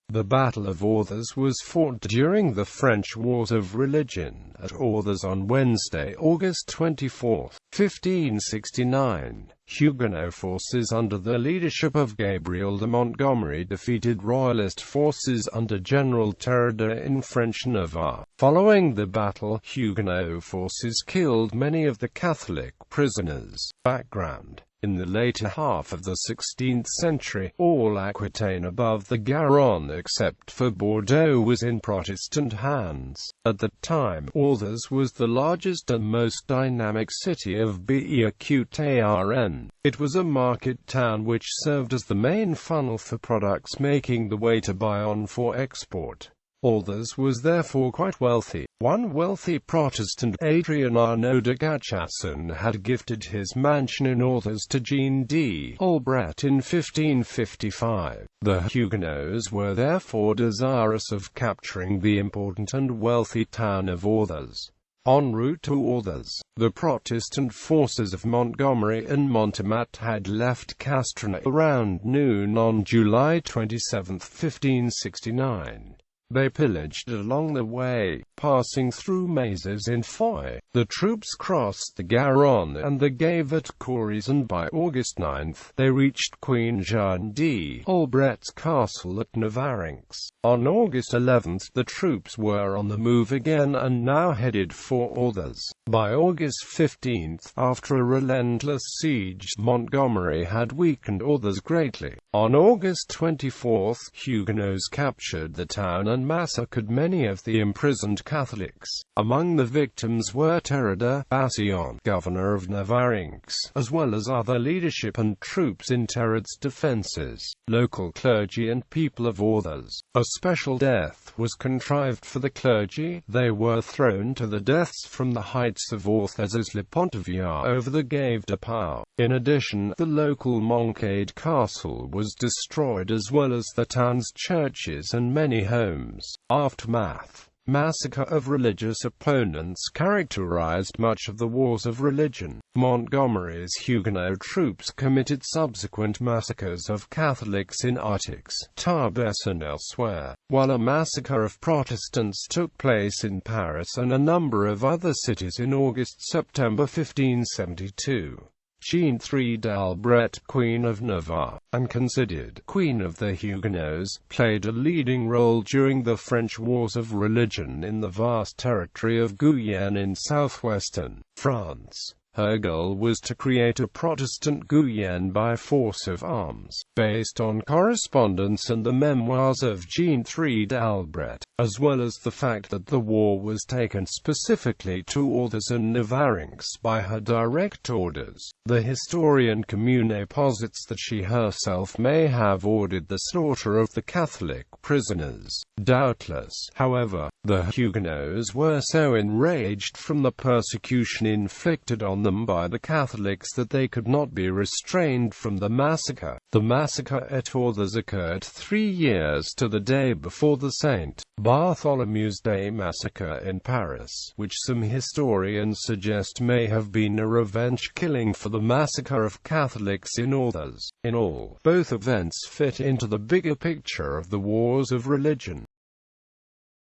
The Battle of Orthez was fought during the French Wars of Religion at Orthez on Wednesday, August 24, 1569. Huguenot forces under the leadership of Gabriel de Montgomery defeated Royalist forces under General Terride in French Navarre. Following the battle, Huguenot forces killed many of the Catholic prisoners. Background: in the later half of the 16th century, all Aquitaine above the Garonne except for Bordeaux was in Protestant hands. At the time, Orthez was the largest and most dynamic city of Bearn. It was a market town which served as the main funnel for products making the way to Bayonne for export. Orthez was therefore quite wealthy. One wealthy Protestant, Adrien Arnaud de Gachasson, had gifted his mansion in Orthez to Jean d'Albret in 1555. The Huguenots were therefore desirous of capturing the important and wealthy town of Orthez. En route to Orthez, the Protestant forces of Montgomery and Montemat had left Castrenay around noon on July 27, 1569. They pillaged along the way, passing through mazes in Foy. The troops crossed the Garonne and the Gave at Cories, and by August 9, they reached Queen Jeanne d'Albret's castle at Navarrenx. On August 11, the troops were on the move again and now headed for Orthez. By August 15, after a relentless siege, Montgomery had weakened Orthez greatly. On August 24, Huguenots captured the town and massacred many of the imprisoned Catholics. Among the victims were Terride, Bassion, governor of Navarrenx, as well as other leadership and troops in Terride's defences, local clergy and people of Orthez. A special death was contrived for the clergy. They were thrown to the deaths from the heights of Orthez's Le Pontevier over the Gave de Pau. In addition, the local Moncade castle was destroyed, as well as the town's churches and many homes. Aftermath: massacre of religious opponents characterized much of the Wars of Religion. Montgomery's Huguenot troops committed subsequent massacres of Catholics in Artix, Tarbes and elsewhere, while a massacre of Protestants took place in Paris and a number of other cities in August-September 1572. Jean d'Albret, Queen of Navarre, and considered Queen of the Huguenots, played a leading role during the French Wars of Religion in the vast territory of Guyenne in southwestern France. Her goal was to create a Protestant Guyenne by force of arms, based on correspondence and the memoirs of Jean d'Albret, as well as the fact that the war was taken specifically to Orthez and Navarrenx by her direct orders. The historian Comune posits that she herself may have ordered the slaughter of the Catholic prisoners. Doubtless, however, the Huguenots were so enraged from the persecution inflicted on them by the Catholics that they could not be restrained from the massacre. The massacre at Orthez occurred 3 years to the day before the St. Bartholomew's Day massacre in Paris, which some historians suggest may have been a revenge killing for the massacre of Catholics in Orthez. In all, both events fit into the bigger picture of the Wars of Religion.